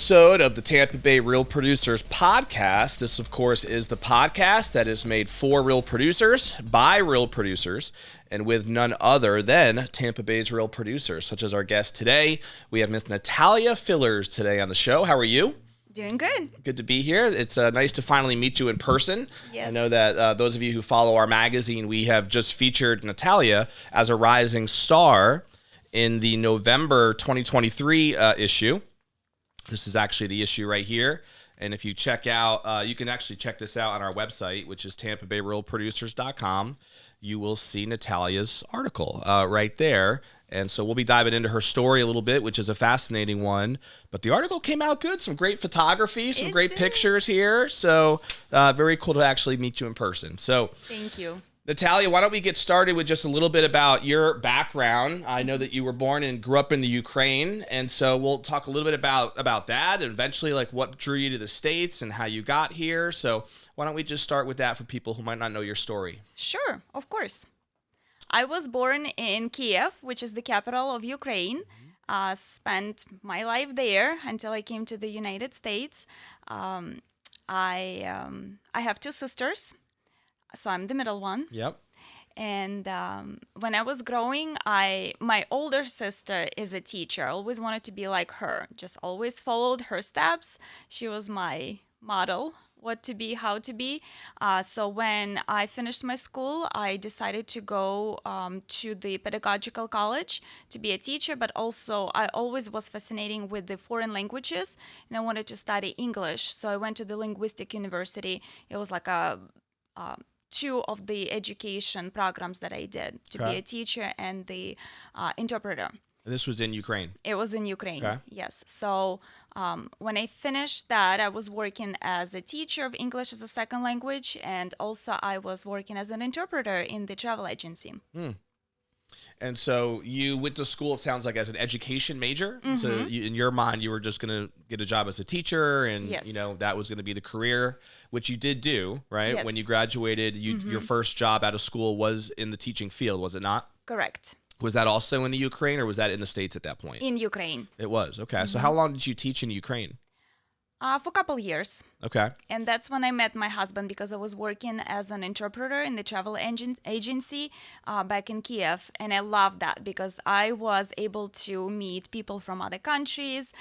episode of the Tampa Bay Real Producers podcast. This, of course, is the podcast that is made for real producers, by real producers, and with none other than Tampa Bay's real producers, such as our guest today. We have Miss Nataliya Fillers today on the show. How are you? Doing good. Good to be here. It's nice to finally meet you in person. Yes. I know that those of you who follow our magazine, we have just featured Nataliya as a rising star in the November 2023 issue. This is actually the issue right here. And if you check out, you can actually check this out on our website, which is tampabayrealproducers.com. You will see Nataliya's article right there. And so we'll be diving into her story a little bit, which is a fascinating one. But the article came out good. Some great photography, some great pictures here. So very cool to actually meet you in person. So thank you. Nataliya, why don't we get started with just a little bit about your background? I know that you were born and grew up in the Ukraine, and so we'll talk a little bit about that, and eventually like what drew you to the States and how you got here. So why don't we just start with that for people who might not know your story? Sure, of course. I was born in Kiev, which is the capital of Ukraine. Spent my life there until I came to the United States. I have two sisters. So I'm the middle one. Yep. And when I was growing, my older sister is a teacher. I always wanted to be like her. Just always followed her steps. She was my model, what to be, how to be. So when I finished my school, I decided to go to the pedagogical college to be a teacher. But also, I always was fascinating with the foreign languages, and I wanted to study English. So I went to the linguistic university. It was like two of the education programs that I did to be a teacher and the interpreter. And this was in Ukraine? It was in Ukraine, okay. Yes. So when I finished that, I was working as a teacher of English as a second language, and also I was working as an interpreter in the travel agency. And so you went to school, it sounds like, as an education major. Mm-hmm. So in your mind, you were just going to get a job as a teacher, and yes. you know that was going to be the career, which you did do, right? Yes. When you graduated, your first job out of school was in the teaching field, was it not? Correct. Was that also in the Ukraine, or was that in the States at that point? In Ukraine. It was. Okay. So how long did you teach in Ukraine? For a couple years. Okay. And that's when I met my husband, because I was working as an interpreter in the travel agency back in Kiev. And I loved that because I was able to meet people from other countries,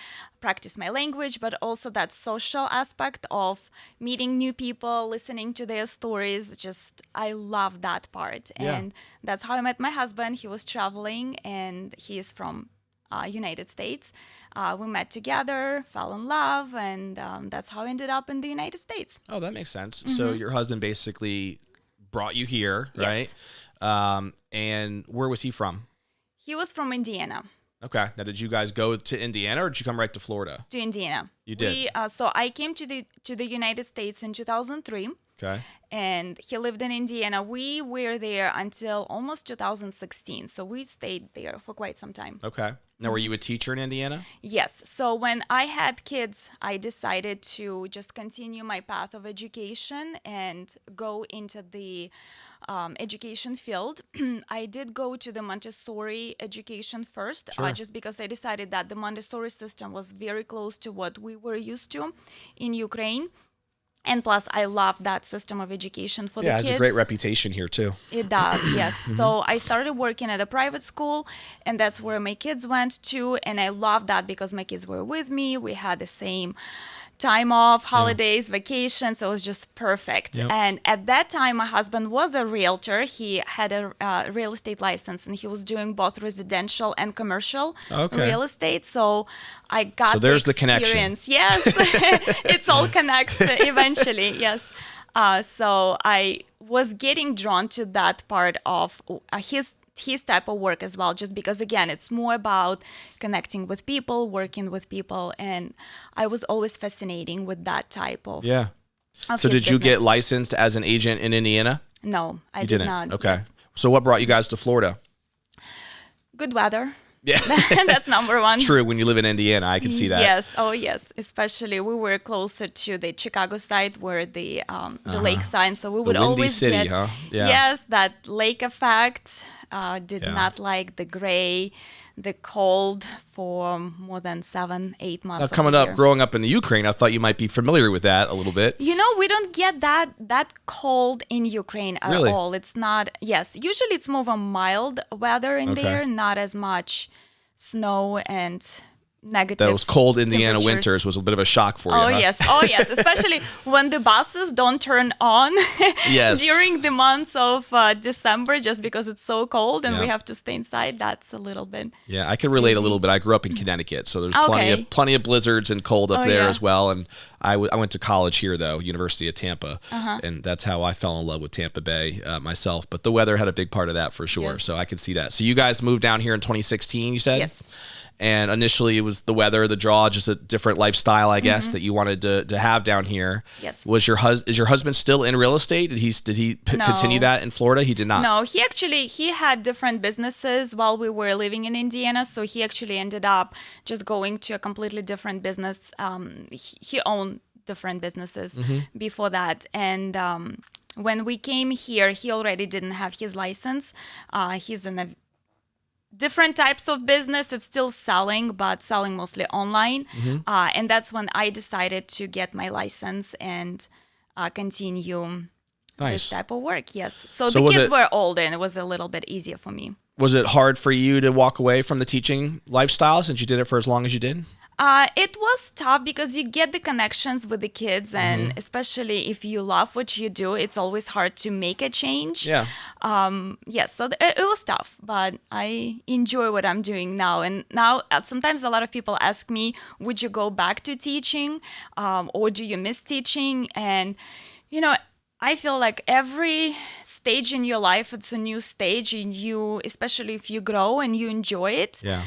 practice my language, but also that social aspect of meeting new people, listening to their stories. Just, I love that part. Yeah. And that's how I met my husband. He was traveling, and he is from United States. We met together, fell in love, and that's how I ended up in the United States. Oh, that makes sense. So your husband basically brought you here, Yes. right? And where was he from? He was from Indiana. Okay. Now, did you guys go to Indiana, or did you come right to Florida? To Indiana. You did? So I came to the United States in 2003. Okay. And he lived in Indiana. We were there until almost 2016. So we stayed there for quite some time. Okay. Now, were you a teacher in Indiana? Yes. So when I had kids, I decided to just continue my path of education and go into the education field. I did go to the Montessori education first, Sure. just because I decided that the Montessori system was very close to what we were used to in Ukraine. And plus, I love that system of education for the kids. Yeah, it has a great reputation here, too. It does, yes. So I started working at a private school, and that's where my kids went to. And I love that because my kids were with me. We had the same time off, holidays, vacations. So it was just perfect. Yep. And at that time, my husband was a realtor. He had a real estate license, and he was doing both residential and commercial real estate. So I got so there's the connection. Yes, it's all connects eventually. Yes. So I was getting drawn to that part of his type of work as well, just because, again, it's more about connecting with people, working with people, and I was always fascinating with that type of So did you get licensed as an agent in Indiana? No, I did not. Okay. Yes. So what brought you guys to Florida? Good weather. Yeah. That's number one. True. When you live in Indiana, I can see that. Yes. Oh, yes. Especially we were closer to the Chicago side, where the lake side. So we would Windy always city, get, huh? Yeah. Yes, that lake effect. Did not like the gray, the cold for more than 7-8 months. Now, of coming the up, year. growing up in the Ukraine, I thought you might be familiar with that a little bit. You know, we don't get that cold in Ukraine at Really? all. It's not. Yes, usually it's more of a mild weather in Okay. there, not as much snow and negative. Those cold Indiana temperatures. winters was a bit of a shock for you. Oh huh? yes, oh yes, especially when the buses don't turn on Yes. during the months of December, just because it's so cold and we Yeah. have to stay inside. That's a little bit. Yeah, I can relate a little bit. I grew up in Connecticut, so there's Okay. plenty of blizzards and cold up Oh, there yeah. as well. And I went to college here though, University of Tampa, Uh-huh. and that's how I fell in love with Tampa Bay myself. But the weather had a big part of that for sure, Yes. so I could see that. So you guys moved down here in 2016, you said? Yes. And initially it was the weather, the draw, just a different lifestyle, I guess, that you wanted to have down here. Yes. Was is your husband still in real estate? Did he No. continue that in Florida? He did not. No, he had different businesses while we were living in Indiana, so he actually ended up just going to a completely different business. He owned different businesses Mm-hmm. before that, and when we came here, he already didn't have his license. He's in a different types of business. It's still selling, but selling mostly online. Mm-hmm. And that's when I decided to get my license and continue Nice. this type of work. Yes. So So the was kids it- were older and it was a little bit easier for me. Was it hard for you to walk away from the teaching lifestyle since you did it for as long as you did? It was tough because you get the connections with the kids, and Mm-hmm. especially if you love what you do, it's always hard to make a change. Yeah. Yes, so it was tough, but I enjoy what I'm doing now. And now sometimes a lot of people ask me, would you go back to teaching, or do you miss teaching? And, you know, I feel like every stage in your life, it's a new stage, and you, especially if you grow and you enjoy it, Yeah.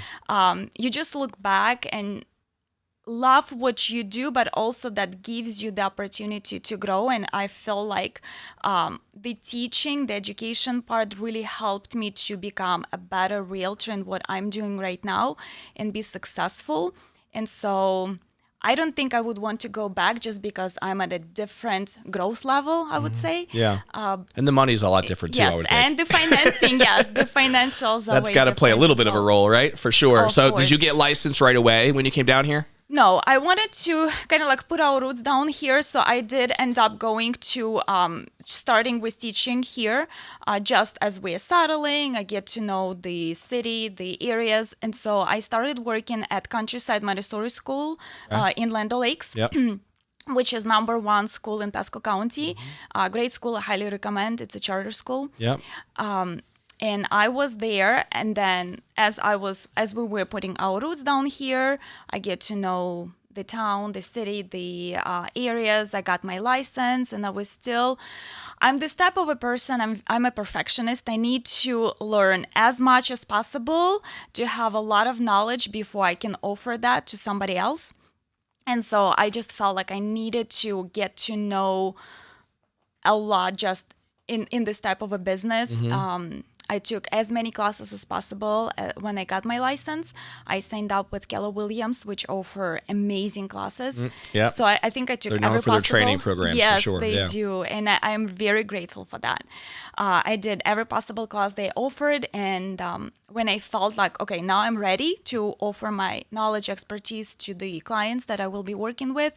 you just look back and love what you do, but also that gives you the opportunity to grow. And I feel like the teaching, the education part really helped me to become a better realtor in what I'm doing right now and be successful. And so I don't think I would want to go back just because I'm at a different growth level, I would say. Yeah. And the money's a lot different too, I Yes, would think. and the financing, yes, the financials are That's way got to play a different little as bit of a well. role, right? For sure. Of So did you course. get licensed right away when you came down here? No, I wanted to kind of like put our roots down here. So I did end up going to starting with teaching here just as we're settling. I get to know the city, the areas. And so I started working at Countryside Montessori School in Land O'Lakes. Yep. Which is #1 school in Pasco County. Great school, I highly recommend. It's a charter school. Yep. And I was there, and then as we were putting our roots down here, I get to know the town, the city, the areas. I got my license, and I'm this type of a person. I'm a perfectionist. I need to learn as much as possible to have a lot of knowledge before I can offer that to somebody else. And so I just felt like I needed to get to know a lot just in this type of a business. I took as many classes as possible. When I got my license, I signed up with Keller Williams, which offer amazing classes. yeah. So I think I took They're known every for their possible. training programs, for Yes, sure, they yeah. do, and I'm very grateful for that. I did every possible class they offered, and when I felt like, okay, now I'm ready to offer my knowledge, expertise to the clients that I will be working with,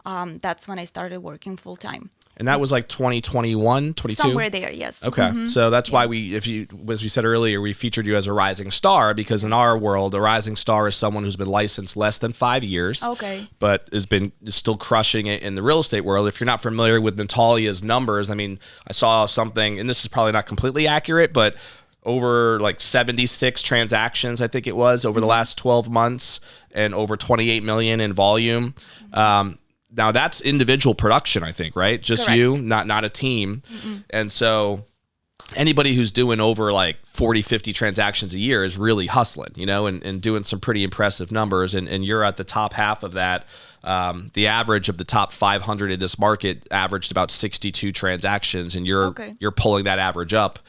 that's when I started working full time. And that was like 2021, 22? Somewhere there, yes. Okay. So that's why as we said earlier, we featured you as a rising star, because in our world, a rising star is someone who's been licensed less than 5 years. Okay. But is still crushing it in the real estate world. If you're not familiar with Nataliya's numbers, I mean, I saw something, and this is probably not completely accurate, but over like 76 transactions, I think it was, over the last 12 months, and over 28 million in volume. Now that's individual production, I think, right? Just Correct. you, not a team. And so anybody who's doing over like 40, 50 transactions a year is really hustling, and doing some pretty impressive numbers. And you're at the top half of that The average of the top 500 in this market averaged about 62 transactions, and you're pulling that average up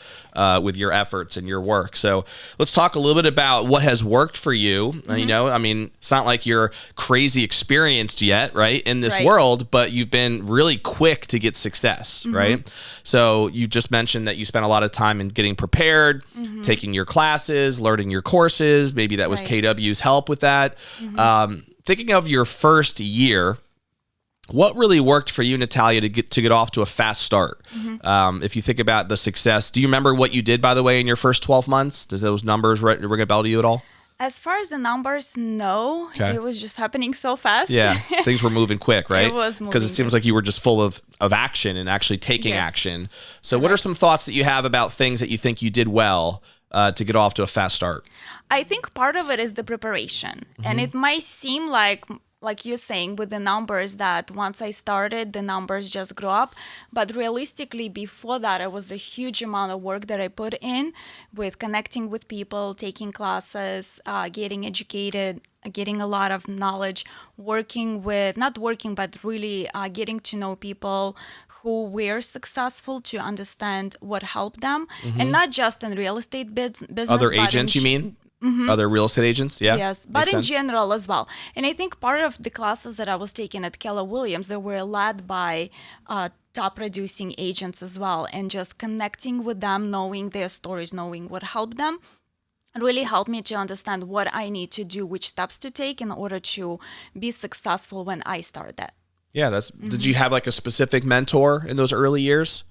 with your efforts and your work. So let's talk a little bit about what has worked for you. You know, I mean, it's not like you're crazy experienced yet, right, in this world, but you've been really quick to get success, right? So you just mentioned that you spent a lot of time in getting prepared, taking your classes, learning your courses. Maybe that was KW's help with that. Thinking of your first year, what really worked for you, Nataliya, to get off to a fast start? If you think about the success, do you remember what you did, by the way, in your first 12 months? Does those numbers ring a bell to you at all? As far as the numbers, no. It was just happening so fast. Yeah, things were moving quick, right? It was moving. Because it seems like you were just full of action and actually taking action. So what are some thoughts that you have about things that you think you did well to get off to a fast start? I think part of it is the preparation. And it might seem like you're saying with the numbers, that once I started, the numbers just grew up. But realistically, before that, it was a huge amount of work that I put in with connecting with people, taking classes, getting educated, getting a lot of knowledge, but really getting to know people who were successful, to understand what helped them. And not just in real estate business. Other agents, you mean? Other real estate agents, yeah. Yes, but in general as well. And I think part of the classes that I was taking at Keller Williams, they were led by top producing agents as well, and just connecting with them, knowing their stories, knowing what helped them, really helped me to understand what I need to do, which steps to take in order to be successful when I started that. Yeah, did you have like a specific mentor in those early years?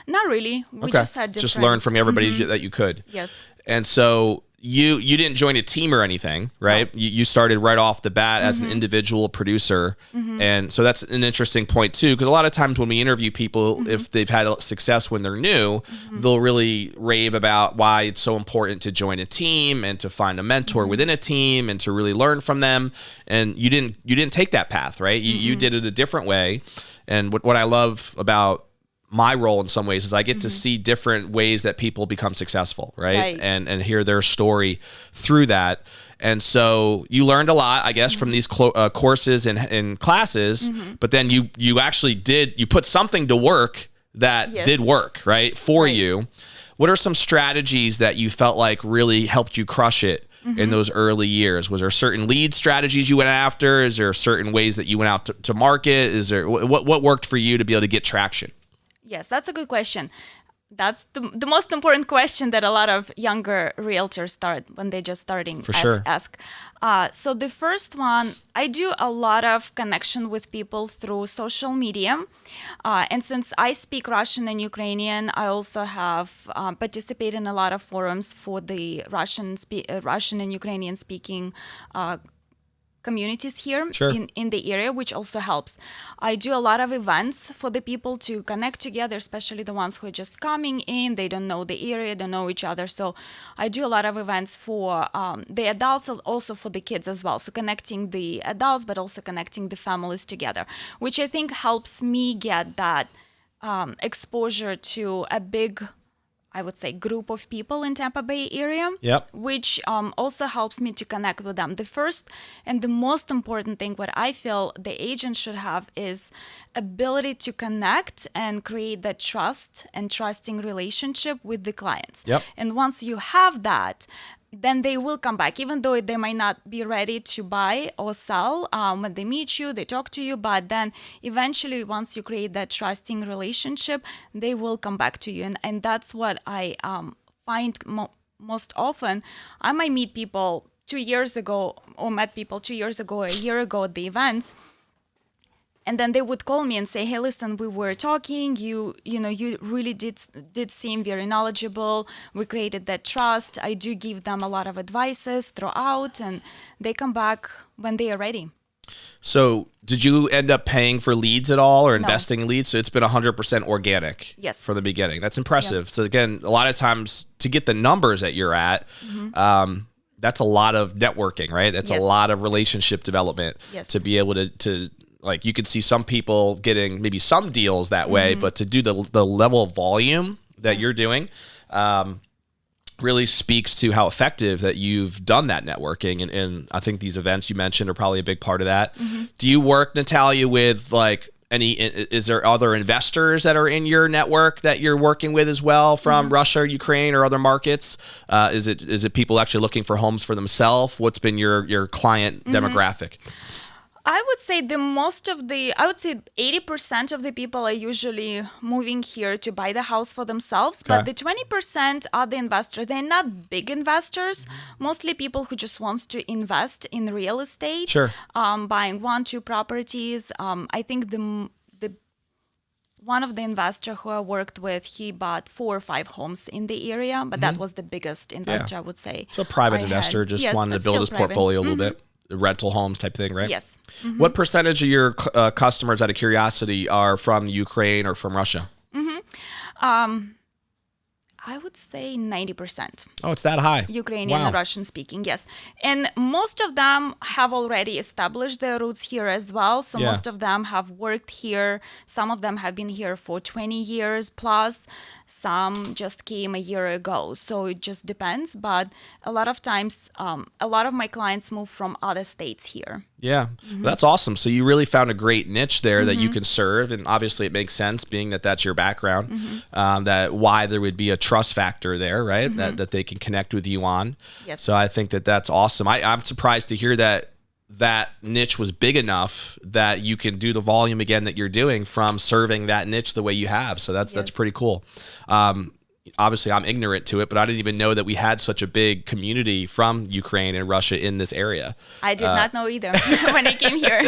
Not really. We just had different... Just learn from everybody that you could. Yes. And so you didn't join a team or anything, right? No. You started right off the bat as an individual producer. And so that's an interesting point too, because a lot of times when we interview people, if they've had success when they're new, they'll really rave about why it's so important to join a team and to find a mentor within a team and to really learn from them. And you didn't take that path, right? You did it a different way. And what I love about my role in some ways is I get to see different ways that people become successful, right? And hear their story through that. And so you learned a lot, I guess, from these courses and classes, but then you actually you put something to work that did work, right, for you. What are some strategies that you felt like really helped you crush it in those early years? Was there certain lead strategies you went after? Is there certain ways that you went out to market? Is there what worked for you to be able to get traction? Yes, that's a good question. That's the most important question that a lot of younger realtors start when they're just starting ask. So the first one, I do a lot of connection with people through social media. And since I speak Russian and Ukrainian, I also have participated in a lot of forums for the Russian and Ukrainian speaking communities here in the area, which also helps. I do a lot of events for the people to connect together, especially the ones who are just coming in. They don't know the area, don't know each other. So I do a lot of events for the adults, also for the kids as well. So connecting the adults, but also connecting the families together, which I think helps me get that exposure to a big, I would say, group of people in Tampa Bay area, which also helps me to connect with them. The first and the most important thing, what I feel the agent should have, is ability to connect and create that trust and trusting relationship with the clients. And once you have that, then they will come back, even though they might not be ready to buy or sell. When they meet you, they talk to you, but then eventually, once you create that trusting relationship, they will come back to you. And that's what I find most often. I might meet people 2 years ago, or met people 2 years ago, a year ago at the events, and then they would call me and say, "Hey, listen, we were talking. You really did seem very knowledgeable. We created that trust." I do give them a lot of advices throughout, and they come back when they are ready. So did you end up paying for leads at all, or investing in leads? So it's been 100% organic from the beginning. That's impressive. So again, a lot of times to get the numbers that you're at, that's a lot of networking, right? That's a lot of relationship development to be able to like, you could see some people getting maybe some deals that way, but to do the level of volume that you're doing, really speaks to how effective that you've done that networking. And I think these events you mentioned are probably a big part of that. Do you work, Nataliya, with like is there other investors that are in your network that you're working with as well from Russia, Ukraine, or other markets? Is it people actually looking for homes for themselves? What's been your client demographic? I would say I would say 80% of the people are usually moving here to buy the house for themselves, but the 20% are the investors. They're not big investors, mostly people who just wants to invest in real estate, buying 1-2 properties. I think the one of the investor who I worked with, he bought 4 or 5 homes in the area, but that was the biggest investor, I would say. So a private investor just wanted to build his portfolio a little bit. Rental homes type thing, right? Yes. What percentage of your customers, out of curiosity, are from Ukraine or from Russia? I would say 90%. Oh, it's that high. Ukrainian and Russian speaking, yes. And most of them have already established their roots here as well. So most of them have worked here. Some of them have been here for 20 years plus. Some just came a year ago. So it just depends. But a lot of times, a lot of my clients move from other states here. Yeah, that's awesome. So you really found a great niche there that you can serve. And obviously it makes sense being that that's your background, that why there would be a trust factor there, right? That they can connect with you on. Yes. So I think that that's awesome. I'm surprised to hear that niche was big enough that you can do the volume again that you're doing from serving that niche the way you have. So that's pretty cool. Obviously I'm ignorant to it, but I didn't even know that we had such a big community from Ukraine and Russia in this area. I did not know either when I came here.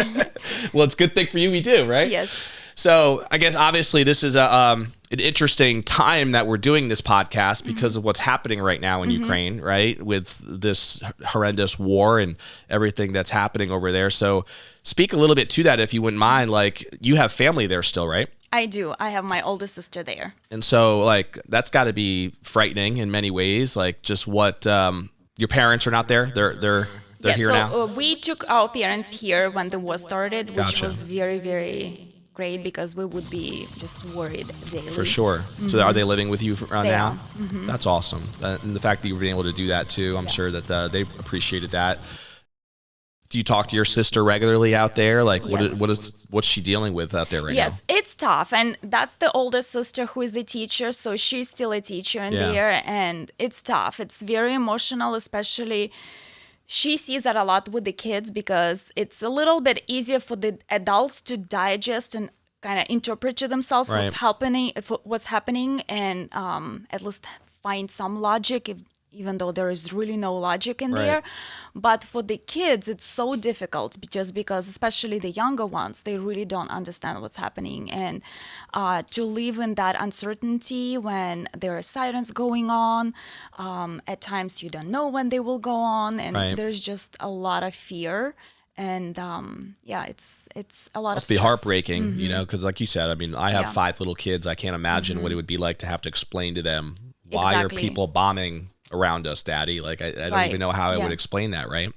Well, it's a good thing for you we do, right? Yes. So I guess obviously this is an interesting time that we're doing this podcast because of what's happening right now in Ukraine, right? With this horrendous war and everything that's happening over there. So speak a little bit to that if you wouldn't mind. Like, you have family there still, right? I do. I have my oldest sister there. And so like that's got to be frightening in many ways. Like just what your parents are not there. They're here now. We took our parents here when the war started, which was very, very great because we would be just worried daily. For sure. So are they living with you now? That's awesome. And the fact that you've been able to do that too, I'm sure that they appreciated that. Do you talk to your sister regularly out there? Like, what's she dealing with out there right now? Yes, it's tough. And that's the oldest sister who is the teacher. So she's still a teacher in there. And it's tough. It's very emotional, especially she sees that a lot with the kids because it's a little bit easier for the adults to digest and kind of interpret to themselves what's happening and at least find some logic even though there is really no logic in there. But for the kids, it's so difficult just because, especially the younger ones, they really don't understand what's happening. And to live in that uncertainty when there are sirens going on, at times you don't know when they will go on. And there's just a lot of fear. And it's a lot of stress. Must be heartbreaking, you know, because like you said, I mean, I have 5 little kids. I can't imagine what it would be like to have to explain to them, why are people bombing around us, Daddy? Like, I don't even know how I would explain that, right?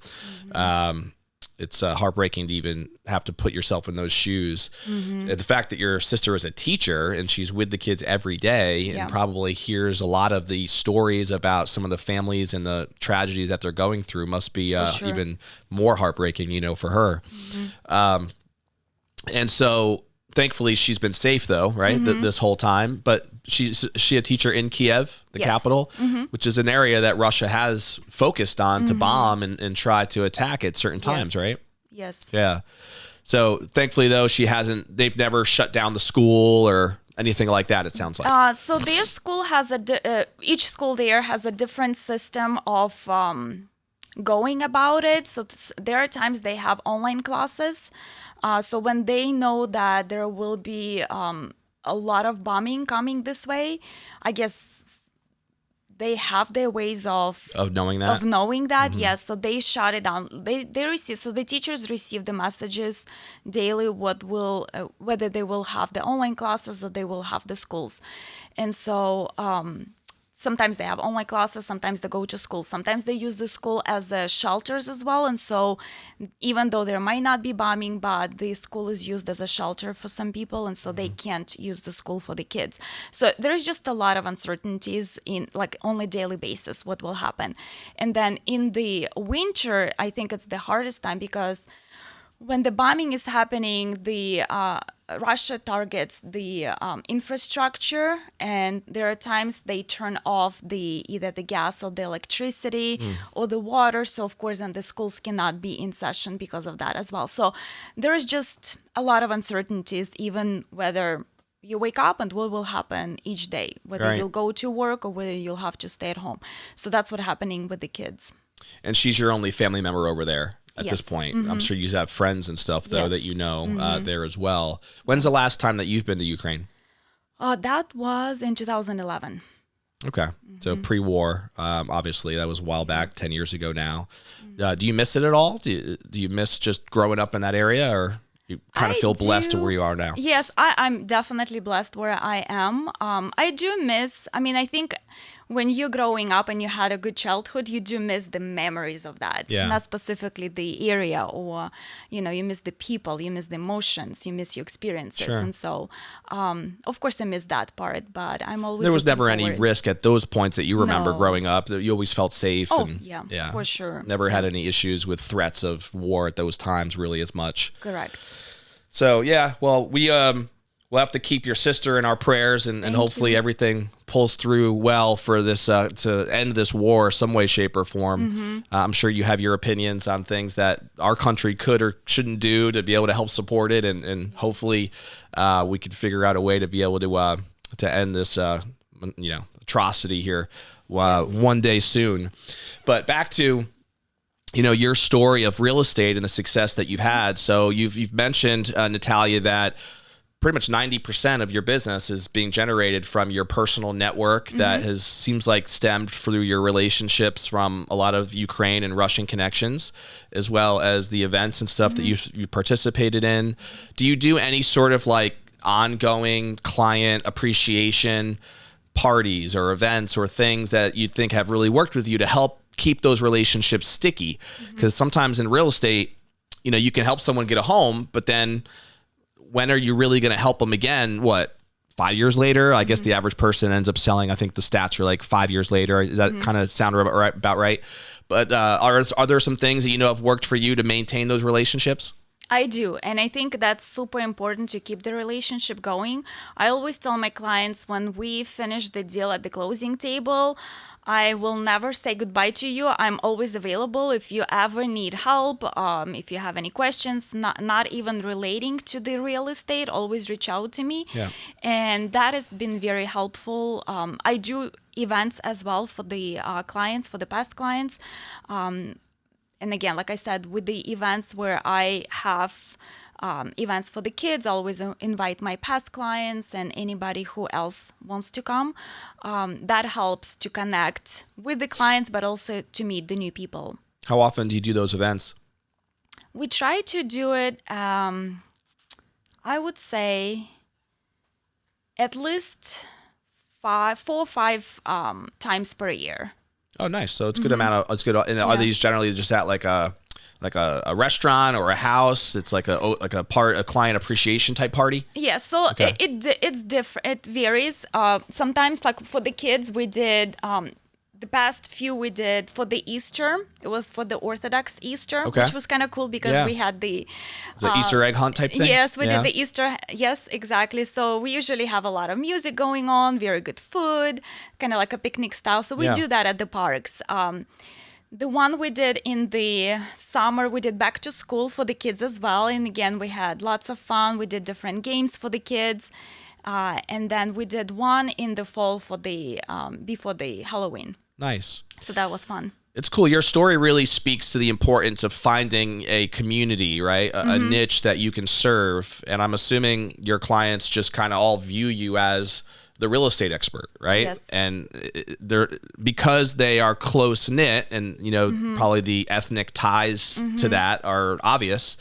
It's heartbreaking to even have to put yourself in those shoes. And the fact that your sister is a teacher and she's with the kids every day and probably hears a lot of the stories about some of the families and the tragedies that they're going through must be even more heartbreaking, you know, for her. And so thankfully she's been safe though, right? This whole time, but she's a teacher in Kiev, the capital, which is an area that Russia has focused on to bomb and try to attack at certain times, right? Yes. Yeah. So thankfully though, they've never shut down the school or anything like that, it sounds like. So their school has each school there has a different system of going about it. So there are times they have online classes. So when they know that there will be a lot of bombing coming this way, I guess they have their ways of knowing that. Yes. So they shut it down. They receive, so the teachers receive the messages daily whether they will have the online classes or they will have the schools. And so sometimes they have online classes, sometimes they go to school, sometimes they use the school as the shelters as well. And so even though there might not be bombing, but the school is used as a shelter for some people, and so they can't use the school for the kids. So there's just a lot of uncertainties in like on a daily basis what will happen. And then in the winter, I think it's the hardest time because when the bombing is happening, the Russia targets the infrastructure, and there are times they turn off either the gas or the electricity or the water. So of course, then the schools cannot be in session because of that as well. So there is just a lot of uncertainties, even whether you wake up and what will happen each day, whether you'll go to work or whether you'll have to stay at home. So that's what's happening with the kids. And she's your only family member over there at Yes. this point. I'm sure you have friends and stuff, though, Yes. that you know there as well. When's the last time that you've been to Ukraine? That was in 2011. Okay. So pre-war, obviously, that was a while back, 10 years ago now. Do you miss it at all? Do you miss just growing up in that area, or you kind of I feel blessed to do. where you are now? Yes, I'm definitely blessed where I am. I do miss, I mean, I think when you're growing up and you had a good childhood, you do miss the memories of that. Yeah. Not specifically the area, or, you miss the people, you miss the emotions, you miss your experiences. Sure. And so, of course, I miss that part, but I'm always There was looking never any forward. risk at those points that you remember No. growing up, that you always felt safe. Oh, and, yeah, for sure. Never had any issues with threats of war at those times, really, as much. Correct. So yeah, well, we'll have to keep your sister in our prayers, and hopefully everything pulls through well for this to end this war some way, shape, or form. I'm sure you have your opinions on things that our country could or shouldn't do to be able to help support it, and hopefully we could figure out a way to be able to end this atrocity here one day soon. But back to your story of real estate and the success that you've had. So you've mentioned, Nataliya, that pretty much 90% of your business is being generated from your personal network that seems like stemmed through your relationships from a lot of Ukraine and Russian connections, as well as the events and stuff that you participated in. Do you do any sort of like ongoing client appreciation parties or events or things that you think have really worked with you to help keep those relationships sticky? Because sometimes in real estate, you can help someone get a home, but then when are you really going to help them again? 5 years later? I guess the average person ends up selling. I think the stats are like 5 years later. Does that kind of sound about right? But are there some things that have worked for you to maintain those relationships? I do. And I think that's super important to keep the relationship going. I always tell my clients when we finish the deal at the closing table, I will never say goodbye to you. I'm always available if you ever need help, if you have any questions, not even relating to the real estate, always reach out to me. Yeah. And that has been very helpful. I do events as well for the clients, for the past clients. And again, like I said, with the events where I have events for the kids, I always invite my past clients and anybody who else wants to come. That helps to connect with the clients, but also to meet the new people. How often do you do those events? We try to do it, I would say, at least 4 or 5 times per year. Oh, nice. So it's good it's good. And are these generally just at like a restaurant or a house? It's like a client appreciation type party? Yeah, so Okay. it's different. It varies. Sometimes, like for the kids, we did the past few we did for the Easter. It was for the Orthodox Easter, Okay. which was kind of cool because Yeah. we had the The Easter egg hunt type thing? Yes, we Yeah. did the Easter. Yes, exactly. So we usually have a lot of music going on, very good food, kind of like a picnic style. So we Yeah. do that at the parks. The one we did in the summer, we did back to school for the kids as well. And again, we had lots of fun. We did different games for the kids. And then we did one in the fall for the before the Halloween. Nice. So that was fun. It's cool. Your story really speaks to the importance of finding a community, right? A niche that you can serve. And I'm assuming your clients just kind of all view you as the real estate expert, right? Yes. And they're because they are close knit, and probably the ethnic ties to that are obvious.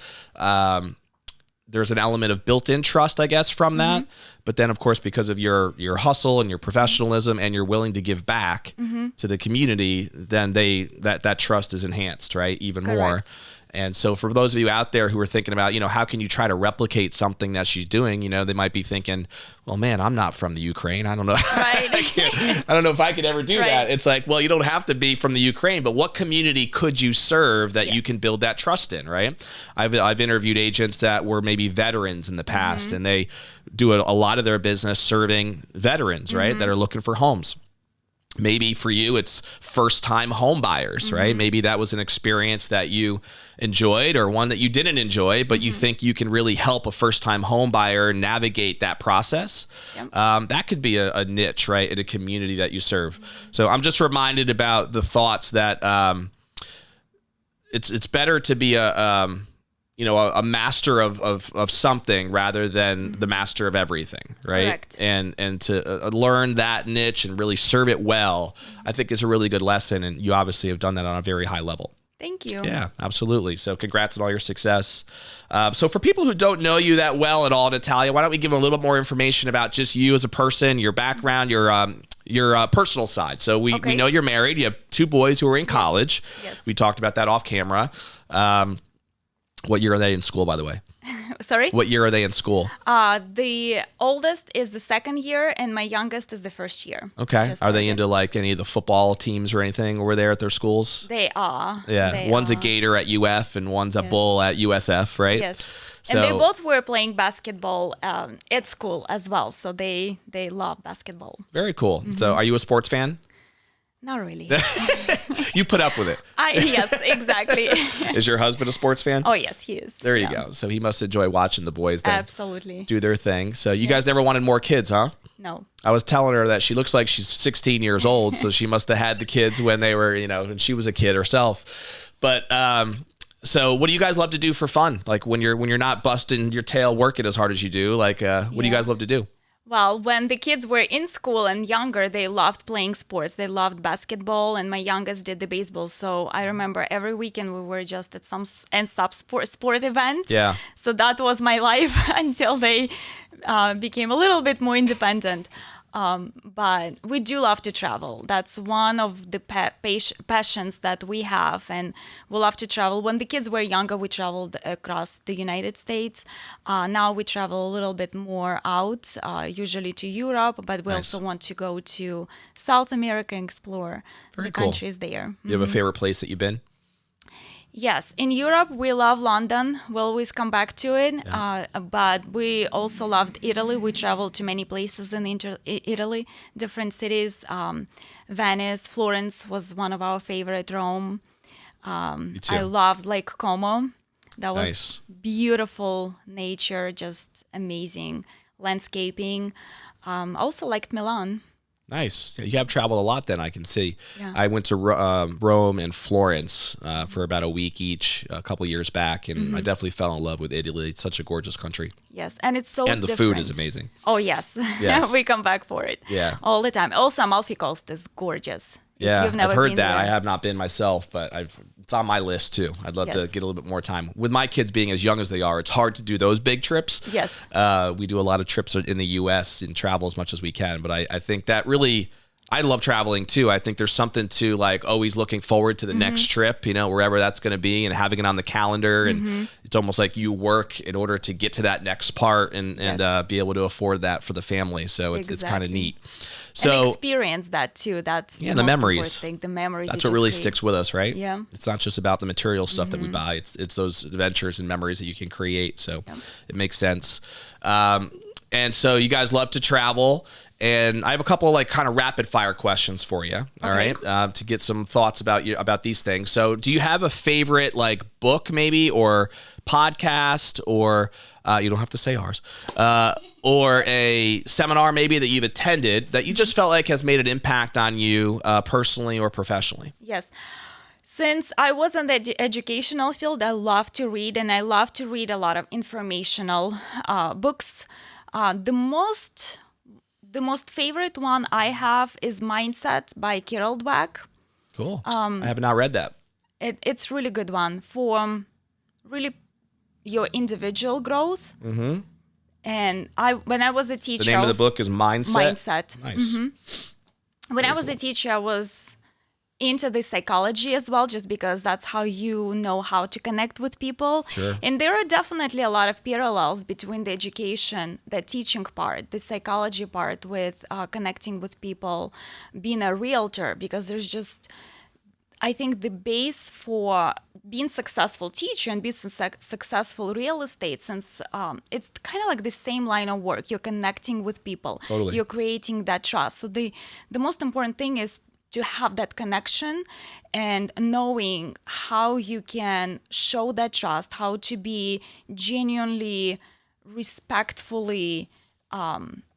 there's an element of built-in trust, I guess, from that. But then, of course, because of your hustle and your professionalism, and you're willing to give back to the community, then that trust is enhanced, right? Even more. And so for those of you out there who are thinking about, how can you try to replicate something that she's doing, they might be thinking, well, man, I'm not from the Ukraine. I don't know. Right. I don't know if I could ever do that. It's like, well, you don't have to be from the Ukraine, but what community could you serve that you can build that trust in, right? I've interviewed agents that were maybe veterans in the past, and they do a lot of their business serving veterans, right, that are looking for homes. Maybe for you, it's first-time home buyers, right? Maybe that was an experience that you enjoyed or one that you didn't enjoy, but you think you can really help a first-time home buyer navigate that process. That could be a niche, right, in a community that you serve. So I'm just reminded about the thoughts that it's better to be a master of something rather than the master of everything, right? Correct. And to learn that niche and really serve it well, I think is a really good lesson. And you obviously have done that on a very high level. Thank you. Yeah, absolutely. So congrats on all your success. So for people who don't know you that well at all, Nataliya, why don't we give them a little bit more information about just you as a person, your background, your personal side. So we know you're married. You have 2 boys who are in college. Yes. We talked about that off camera. What year are they in school, by the way? Sorry? What year are they in school? The oldest is the 2nd year, and my youngest is the 1st year. Okay. Are they into like any of the football teams or anything over there at their schools? They are. Yeah. One's a Gator at UF and one's a Bull at USF, right? Yes. So, and they both were playing basketball at school as well, so they love basketball. Very cool. So are you a sports fan? Not really. You put up with it. Yes, exactly. Is your husband a sports fan? Oh, yes, he is. There you go. So he must enjoy watching the boys then Absolutely. do their thing. So you guys never wanted more kids, huh? No. I was telling her that she looks like she's 16 years old, so she must have had the kids when they were, when she was a kid herself. But so what do you guys love to do for fun? Like when you're not busting your tail working as hard as you do, like what do you guys love to do? Well, when the kids were in school and younger, they loved playing sports. They loved basketball, and my youngest did the baseball. So I remember every weekend we were just at some end-stop sport event. Yeah. So that was my life until they became a little bit more independent. But we do love to travel. That's one of the passions that we have, and we love to travel. When the kids were younger, we traveled across the United States. Now we travel a little bit more out, usually to Europe, but we also want to go to South America and explore the countries there. You have a favorite place that you've been? Yes, in Europe, we love London. We always come back to it. But we also loved Italy. We traveled to many places in Italy, different cities. Venice, Florence was one of our favorite. Rome. Me too. I loved Lake Como. That was Nice. Beautiful nature, just amazing landscaping. Also liked Milan. Nice. You have traveled a lot then, I can see. Yeah. I went to Rome and Florence for about a week each a couple years back, and I definitely fell in love with Italy. It's such a gorgeous country. Yes, and it's so And the food is amazing. Oh, yes. Yes. We come back for it. Yeah. All the time. Also, Amalfi Coast is gorgeous. If Yeah, you've never I've heard been that. there. I have not been myself, but it's on my list too. I'd love to Yes. get a little bit more time. With my kids being as young as they are, it's hard to do those big trips. Yes. We do a lot of trips in the U.S. and travel as much as we can, but I think that really... I love traveling too. I think there's something to like always looking forward to the next trip, wherever that's going to be, and having it on the calendar. And it's almost like you work in order to get to that next part and be able to afford that for the family. So it's kind of Exactly. neat. And So experience that too. That's the most memories. important thing. The memories. that's you what really just create. sticks with us, right? Yeah. It's not just about the material stuff that we buy. It's those adventures and memories that you can create. So it makes sense. And so you guys love to travel. And I have a couple of like kind of rapid fire questions for you. All right. To get some thoughts about these things. So do you have a favorite like book maybe or podcast or you don't have to say ours or a seminar maybe that you've attended that you just felt like has made an impact on you personally or professionally? Yes. Since I was in the educational field, I love to read, and I love to read a lot of informational books. The most favorite one I have is Mindset by Carol Dweck. Cool. I have not read that. It's really good one for really, your individual growth. And when I was a teacher, The name of the book is Mindset. Mindset. Nice. When I was a teacher, I was into the psychology as well, just because that's how you know how to connect with people. Sure. And there are definitely a lot of parallels between the education, the teaching part, the psychology part with connecting with people, being a realtor, because there's just, I think the base for being successful teacher and being successful real estate, since it's kind of like the same line of work. You're connecting with people. Totally. You're creating that trust. So the most important thing is to have that connection and knowing how you can show that trust, how to be genuinely, respectfully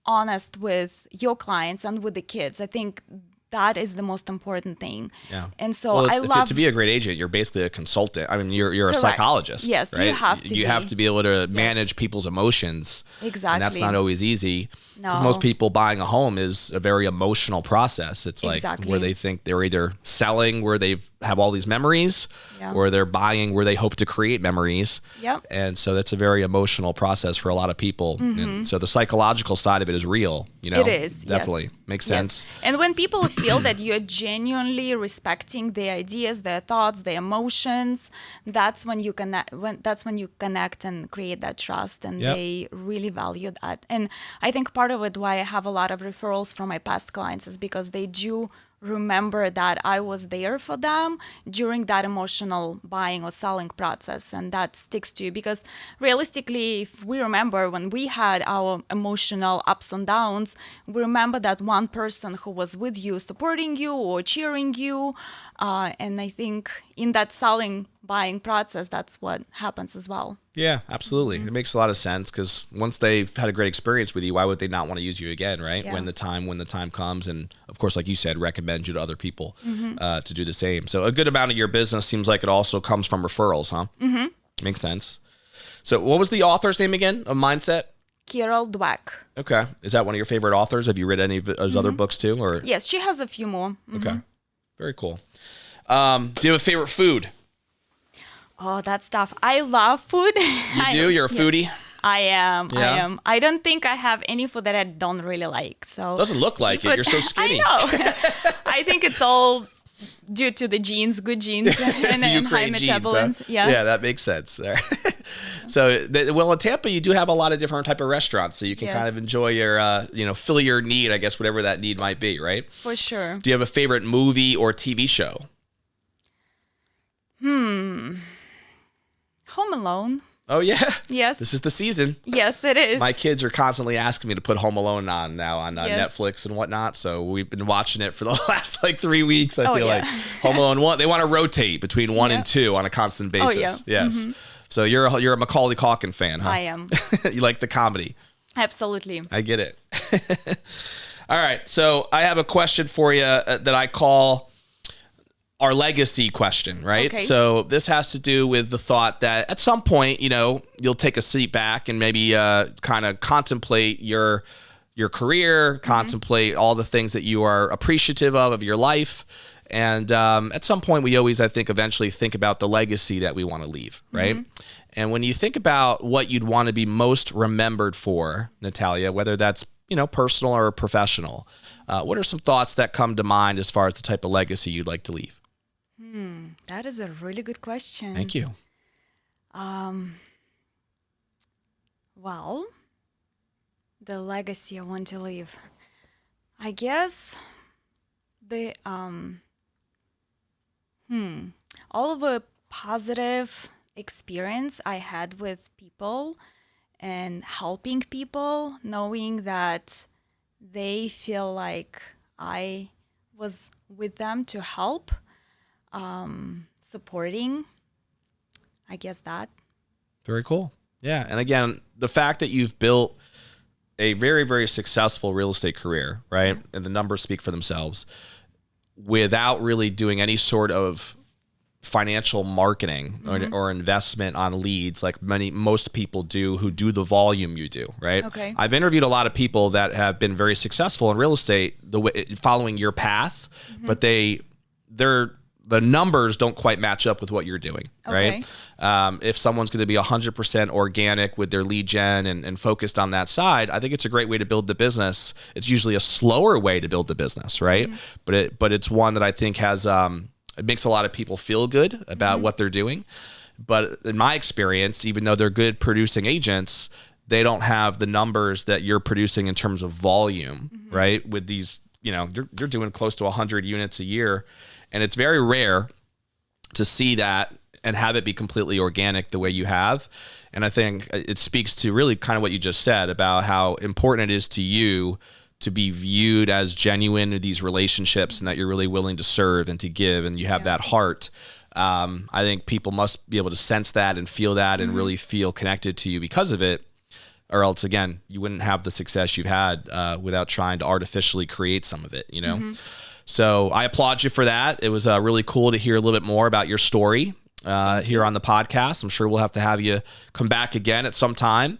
honest with your clients and with the kids. I think that is the most important thing. Yeah. And so Well, I love to be a great agent, you're basically a consultant. I mean, you're a Correct. psychologist. Yes, right? you have to You be. have to be able to manage people's emotions. Exactly. And that's not always easy. Because No. most people buying a home is a very emotional process. It's like Exactly. where they think they're either selling where they have all these memories, Yeah. or they're buying where they hope to create memories. Yep. And so that's a very emotional process for a lot of people. And so the psychological side of it is real. You know, It is, yes. definitely makes sense. Yes. And when people feel that you're genuinely respecting their ideas, their thoughts, their emotions, that's when you connect. That's when you connect and create that trust, and Yep. they really value that. And I think part of it why I have a lot of referrals from my past clients is because they do remember that I was there for them during that emotional buying or selling process, and that sticks to you. Because realistically, if we remember when we had our emotional ups and downs, we remember that one person who was with you, supporting you or cheering you, and I think in that selling buying process, that's what happens as well. Yeah, absolutely. It makes a lot of sense, because once they've had a great experience with you, why would they not want to use you again, right? Yeah. When the time comes, and of course, like you said, recommend you to other people to do the same. So a good amount of your business seems like it also comes from referrals, huh? Makes sense. So what was the author's name again of Mindset? Carol Dweck. Okay. Is that one of your favorite authors? Have you read any of his other books too? Or Yes, she has a few more. okay, very cool. Do you have a favorite food? Oh, that stuff. I love food. You do? You're a foodie? I am. Yeah? I am. I don't think I have any food that I don't really like. So Doesn't look like it. seafood- You're so skinny. I know. I think it's all due to the genes, good genes, and high Ukraine genes, metabolism. huh? Yeah, that makes sense. So, well, in Tampa, you do have a lot of different type of restaurants, so you can Yes. kind of enjoy your, fill your need, I guess, whatever that need might be, right? For sure. Do you have a favorite movie or TV show? Home Alone. Oh, yeah. Yes. This is the season. Yes, it is. My kids are constantly asking me to put Home Alone on now on Yes. Netflix and whatnot. So we've been watching it for the last 3 weeks. I Oh, feel yeah. like Home Alone 1, they want to rotate between 1 Yeah. and 2 on a constant basis. yeah. Yes. So you're a Macaulay Culkin fan, huh? I am. You like the comedy. Absolutely. I get it. All right. So I have a question for you that I call our legacy question, right? Okay. So this has to do with the thought that at some point, you'll take a seat back and maybe kind of contemplate your career, contemplate all the things that you are appreciative of your life. And at some point, we always, I think, eventually think about the legacy that we want to leave, right? And when you think about what you'd want to be most remembered for, Nataliya, whether that's personal or professional, what are some thoughts that come to mind as far as the type of legacy you'd like to leave? That is a really good question. Thank you. Well, the legacy I want to leave. I guess the all of the positive experience I had with people and helping people, knowing that they feel like I was with them to help, supporting. I guess that. Very cool. Yeah. And again, the fact that you've built a very, very successful real estate career, right? And the numbers speak for themselves without really doing any sort of financial marketing or investment on leads like most people do who do the volume you do, right? Okay. I've interviewed a lot of people that have been very successful in real estate following your path, but they're the numbers don't quite match up with what you're doing, right? If someone's going to be 100% organic with their lead gen and focused on that side, I think it's a great way to build the business. It's usually a slower way to build the business, right? But it's one that I think has it makes a lot of people feel good about what they're doing. But in my experience, even though they're good producing agents, they don't have the numbers that you're producing in terms of volume, right? With these, you're doing close to 100 units a year, and it's very rare to see that and have it be completely organic the way you have. And I think it speaks to really kind of what you just said about how important it is to you to be viewed as genuine in these relationships and that you're really willing to serve and to give and you have that heart. I think people must be able to sense that and feel that and really feel connected to you because of it. Or else, again, you wouldn't have the success you've had without trying to artificially create some of it, So I applaud you for that. It was really cool to hear a little bit more about your story here on the podcast. I'm sure we'll have to have you come back again at some time.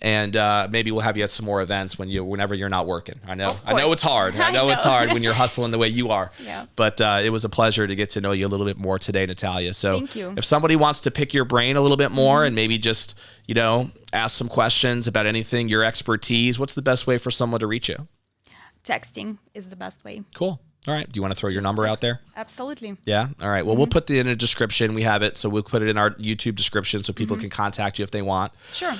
And maybe we'll have you at some more events whenever you're not working. I know it's hard. I know it's hard when you're hustling the way you are. Yeah. But it was a pleasure to get to know you a little bit more today, Nataliya. So thank you. If somebody wants to pick your brain a little bit more and maybe just, ask some questions about anything, your expertise, what's the best way for someone to reach you? Texting is the best way. Cool. All right. Do you want to throw your number out there? Absolutely. Yeah. All right. Well, we'll put it in a description. We have it. So we'll put it in our YouTube description so people can contact you if they want. Sure.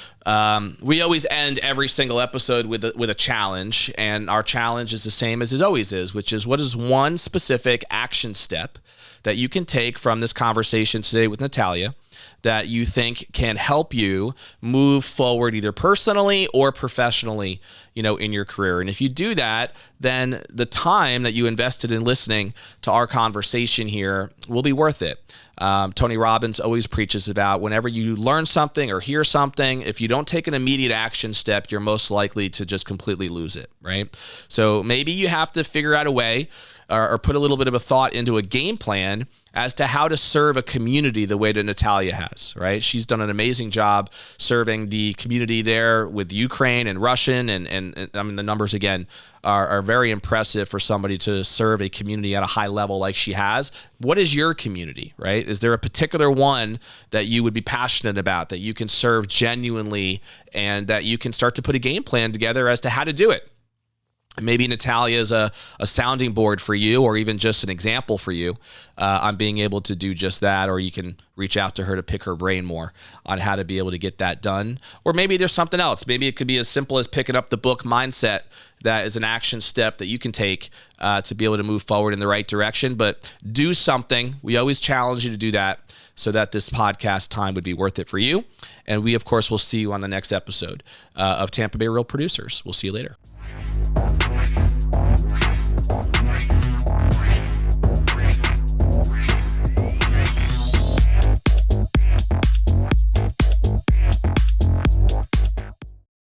We always end every single episode with a challenge. And our challenge is the same as it always is, which is what is one specific action step that you can take from this conversation today with Nataliya that you think can help you move forward either personally or professionally, in your career. And if you do that, then the time that you invested in listening to our conversation here will be worth it. Tony Robbins always preaches about whenever you learn something or hear something, if you don't take an immediate action step, you're most likely to just completely lose it, right? So maybe you have to figure out a way or put a little bit of a thought into a game plan as to how to serve a community the way that Nataliya has, right? She's done an amazing job serving the community there with Ukraine and Russian, and I mean, the numbers, again, are very impressive for somebody to serve a community at a high level like she has. What is your community, right? Is there a particular one that you would be passionate about, that you can serve genuinely, and that you can start to put a game plan together as to how to do it? Maybe Nataliya is a sounding board for you, or even just an example for you on being able to do just that, or you can reach out to her to pick her brain more on how to be able to get that done. Or maybe there's something else. Maybe it could be as simple as picking up the book Mindset. That is an action step that you can take to be able to move forward in the right direction. But do something. We always challenge you to do that so that this podcast time would be worth it for you. And we, of course, will see you on the next episode of Tampa Bay Real Producers. We'll see you later.